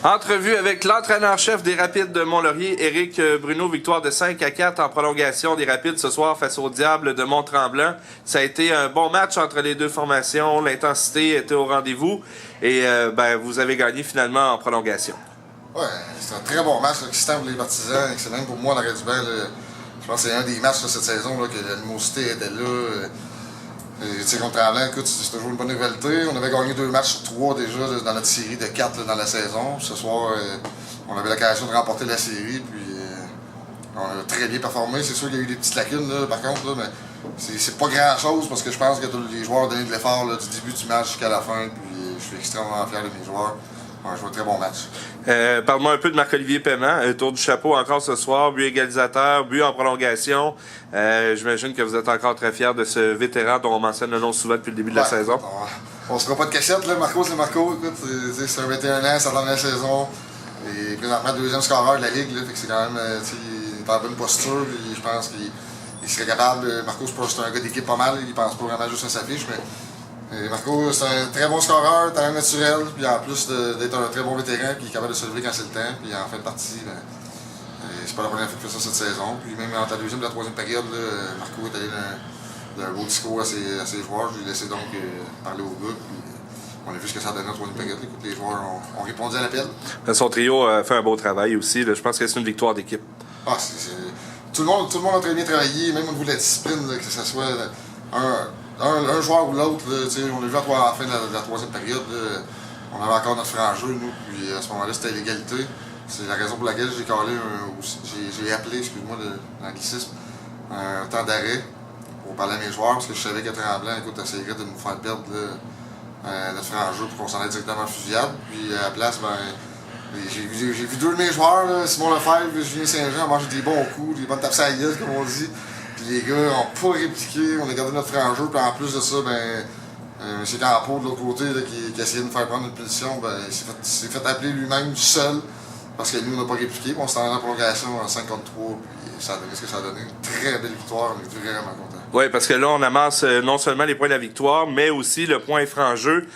Entrevue avec l'entraîneur-chef des Rapides de Mont-Laurier, Éric Bruneau. Victoire de 5-4 en prolongation des Rapides ce soir face aux Diables de Mont-Tremblant. Ça a été un bon match entre les deux formations. L'intensité était au rendez-vous et vous avez gagné finalement en prolongation. Oui, c'est un très bon match, excitant pour les partisans, excellent pour moi, l'arrêt du bain. Je pense que c'est un des matchs de cette saison là, que l'animosité était là. Contre Tremblant, écoute, c'est toujours une bonne rivalité. On avait gagné 2 matchs sur 3 déjà dans notre série de 4 dans la saison. Ce soir, on avait l'occasion de remporter la série, puis on a très bien performé. C'est sûr qu'il y a eu des petites lacunes, là, par contre, là, mais c'est pas grand-chose parce que je pense que tous les joueurs ont donné de l'effort du début du match jusqu'à la fin, puis je suis extrêmement fier de mes joueurs. On a joué un très bon match. Parle-moi un peu de Marc-Olivier Paiement. Tour du chapeau encore ce soir, but égalisateur, but en prolongation. J'imagine que vous êtes encore très fiers de ce vétéran dont on mentionne le nom souvent depuis le début de la saison. On se fera pas de cachette, là. Marco, c'est Marco. Écoute, c'est un 21 ans, sa dernière saison. Et présentement, 2e scoreur de la Ligue. Là, fait que c'est quand même, il est en bonne posture. Puis je pense qu'il serait capable. Marco, c'est un gars d'équipe pas mal. Il pense pas vraiment juste à sa fiche, mais Marco, c'est un très bon scoreur, talent naturel, puis en plus d'être un très bon vétéran, qui est capable de se lever quand c'est le temps, puis en fin de partie, c'est pas la première fois qu'il fait ça cette saison. Puis même entre la 2e et la 3e période, là, Marco est allé d'un beau discours à ses joueurs. Je lui ai laissé donc parler aux gars, puis on a vu ce que ça a donné en 3e période. Écoute, les joueurs ont répondu à l'appel. Son trio a fait un beau travail aussi. Là. Je pense que c'est une victoire d'équipe. Tout le monde a très bien travaillé, même au niveau de la discipline, là, que ce soit un joueur ou l'autre. On a vu à la fin de la 3e période, là, on avait encore notre franc-jeu, nous, puis à ce moment-là, c'était l'égalité. C'est la raison pour laquelle j'ai appelé, excuse-moi, l'anglicisme, un temps d'arrêt pour parler à mes joueurs, parce que je savais que Tremblant, écoute, essayerait de nous faire perdre notre franc-jeu pour qu'on s'en aille directement en fusillade. Puis à la place, j'ai vu 2 de mes joueurs, là, Simon Lefebvre et Julien Saint-Jean, manger des bons coups, des bonnes tapes à la gueule, comme on dit. Puis les gars n'ont pas répliqué, on a gardé notre franc-jeu, puis en plus de ça, M. Campo de l'autre côté là, qui essayait de nous faire prendre une position, il s'est fait appeler lui-même seul. Parce que nous, on n'a pas répliqué, puis on s'est en prolongation en 5 contre 3, puis ça a donné ce que ça a donné. Une très belle victoire, on est vraiment contents. Oui, parce que là, on amasse non seulement les points de la victoire, mais aussi le point franc-jeu.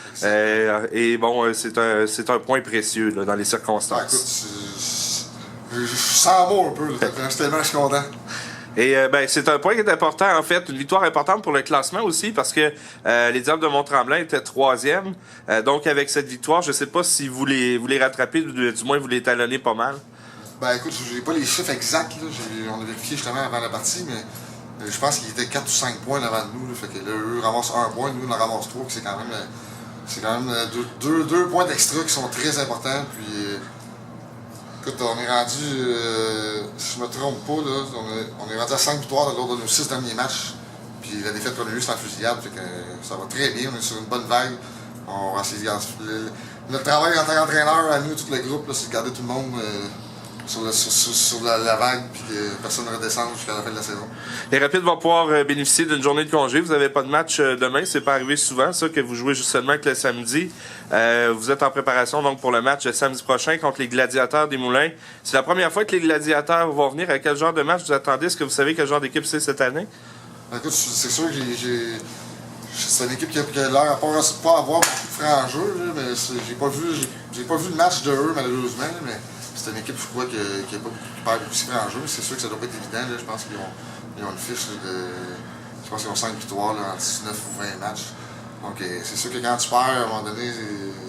Et bon, c'est un point précieux là, dans les circonstances. Écoute, je sens mot un peu, tellement je suis content. Et c'est un point qui est important, en fait, une victoire importante pour le classement aussi, parce que les Diables de Mont-Tremblant étaient 3e. Donc, avec cette victoire, je ne sais pas si vous les rattrapez, du moins vous les talonnez pas mal. Écoute, j'ai pas les chiffres exacts. Là. On a vérifié justement avant la partie, mais je pense qu'ils étaient 4 ou 5 points avant nous. Là. Fait que là, eux ramassent 1 point, nous on en ramasse 3, c'est quand même, deux points d'extra qui sont très importants. Puis, écoute, on est rendu, si je me trompe pas, là, on est rendu à 5 victoires dans l'ordre de nos 6 derniers matchs. Puis la défaite qu'on a eue, c'est en fusillade, fait que ça va très bien, on est sur une bonne vague. On va essayer de garder. Notre travail en tant qu'entraîneur, à nous, tout le groupe, c'est de garder tout le monde sur la vague, puis que personne ne redescende jusqu'à la fin de la saison. Les Rapides vont pouvoir bénéficier d'une journée de congé. Vous n'avez pas de match demain, c'est pas arrivé souvent, ça, que vous jouez juste seulement que le samedi. Vous êtes en préparation donc pour le match de samedi prochain contre les Gladiateurs des Moulins. C'est la première fois que les Gladiateurs vont venir. À quel genre de match vous attendez? Est-ce que vous savez quel genre d'équipe c'est cette année? Écoute, c'est sûr que c'est une équipe qui a l'air à pas avoir beaucoup de franc-jeu, mais j'ai pas vu le match de eux, malheureusement, mais c'est une équipe, je crois, qui perd beaucoup de franc-jeu. C'est sûr que ça doit pas être évident. Là. Je pense qu'ils ont une fiche je pense qu'ils ont 5 victoires là, en 19 ou 20 matchs. Donc c'est sûr que quand tu perds, à un moment donné,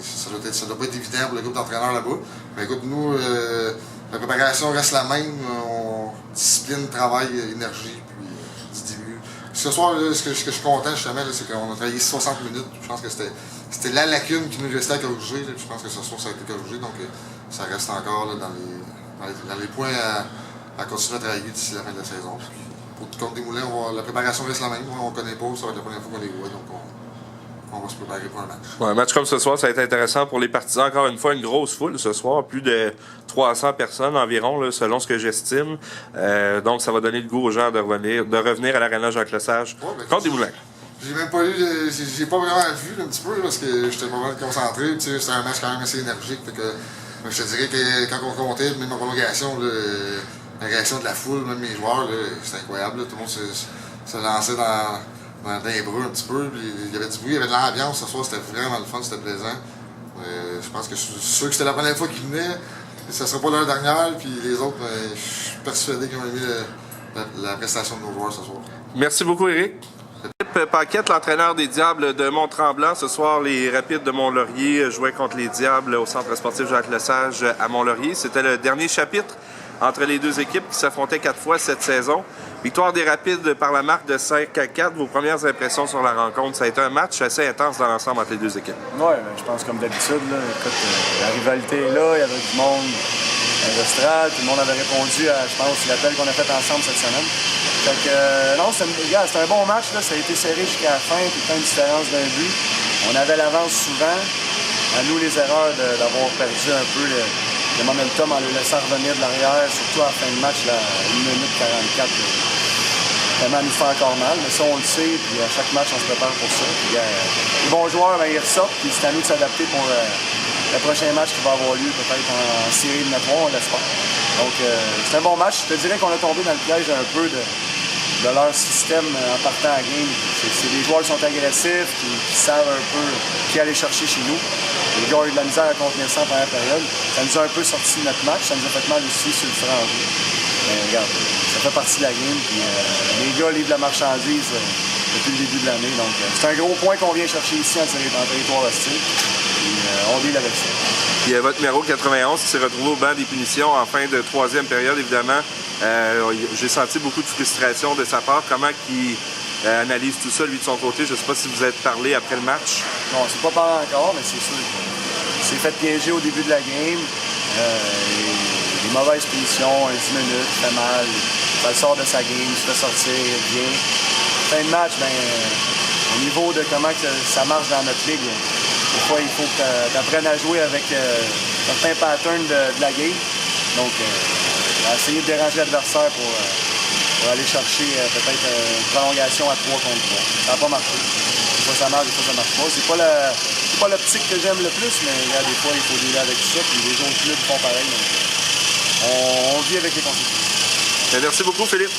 ça doit pas être évident pour le groupe d'entraîneurs là-bas. Mais écoute, nous, la préparation reste la même. Discipline, travail, énergie, puis du début. Ce soir, là, ce que je suis content justement, c'est qu'on a travaillé 60 minutes. Je pense que c'était la lacune qui nous restait à corriger. Là, je pense que ce soir, ça a été corrigé. Donc ça reste encore là, dans les points à continuer à travailler d'ici la fin de la saison. Puis, pour contre des Moulins, la préparation reste la même. On ne connaît pas, ça va être la première fois qu'on les voit. Donc on va se préparer pour un match. Ouais, un match comme ce soir, ça va être intéressant pour les partisans. Encore une fois, une grosse foule ce soir, plus de 300 personnes environ, là, selon ce que j'estime. Donc, ça va donner le goût aux gens de revenir à l'aréna Jacques-Lesage contre des Moulins. J'ai même pas j'ai pas vraiment vu un petit peu parce que j'étais pas mal concentré. C'était un match quand même assez énergique. Fait que, je te dirais que quand on comptait, même en prolongation, la réaction de la foule, même mes joueurs, c'était incroyable. Là. Tout le monde se lançait dans les bruits un petit peu. Puis, il y avait du bruit, il y avait de l'ambiance ce soir, c'était vraiment le fun, c'était plaisant. Mais je pense que je suis sûr que c'était la première fois qu'ils venaient. Ça ne sera pas leur dernière. Puis les autres, je suis persuadé qu'ils ont aimé la prestation de nos joueurs ce soir. Merci beaucoup, Éric. Paquette, l'entraîneur des Diables de Mont-Tremblant. Ce soir, les Rapides de Mont-Laurier jouaient contre les Diables au Centre sportif Jacques-Lesage à Mont-Laurier. C'était le dernier chapitre entre les deux équipes qui s'affrontaient 4 fois cette saison. Victoire des Rapides par la marque de 5-4. Vos premières impressions sur la rencontre, ça a été un match assez intense dans l'ensemble entre les deux équipes. Oui, je pense comme d'habitude. Écoute, la rivalité est là, il y avait du monde à l'estrade, tout le monde avait répondu à, je pense, l'appel qu'on a fait ensemble cette semaine. Fait que, non, c'était un bon match, là. Ça a été serré jusqu'à la fin, tout le temps une différence d'un but. On avait l'avance souvent. À nous, les erreurs d'avoir perdu un peu le momentum en le laissant revenir de l'arrière, surtout à la fin de match, là, 1 minute 44. Vraiment nous fait encore mal, mais ça on le sait, puis à chaque match on se prépare pour ça. Puis, les bons joueurs, ils ressortent, puis c'est à nous de s'adapter pour le prochain match qui va avoir lieu peut-être en série de 9 mois, on l'espère. Donc c'est un bon match. Je te dirais qu'on a tombé dans le piège un peu de leur système en partant à la game. C'est des joueurs qui sont agressifs, qui savent un peu qui aller chercher chez nous. Les gars ont eu de la misère à contenir ça en première période. Ça nous a un peu sorti de notre match, ça nous a fait mal aussi sur le franc jeu. Mais regarde, ça fait partie de la game. Puis, les gars livrent de la marchandise depuis le début de l'année. Donc c'est un gros point qu'on vient chercher ici en territoire hostile. Puis, on deal avec ça. Il y a votre numéro 91 qui s'est retrouvé au banc des punitions en fin de 3e période, évidemment. J'ai senti beaucoup de frustration de sa part. Comment il analyse tout ça, lui, de son côté? Je ne sais pas si vous êtes parlé après le match. Non, c'est pas parlé encore, mais c'est sûr qu'il s'est fait piéger au début de la game. Des mauvaises punitions, 10 minutes, il fait mal. Ça le sort de sa game, il se fait sortir, il revient. Fin de match, au niveau de comment que ça marche dans notre ligue, des fois, il faut que tu apprennes à jouer avec certains patterns de la game. Donc, essayer de déranger l'adversaire pour aller chercher peut-être une prolongation à 3 contre 3. Ça n'a pas marché. Des fois ça marche, des fois ça marche pas. C'est pas l'optique que j'aime le plus, mais des fois il faut dealer avec ça. Puis les autres clubs font pareil. Donc, on vit avec les conséquences. Merci beaucoup, Philippe.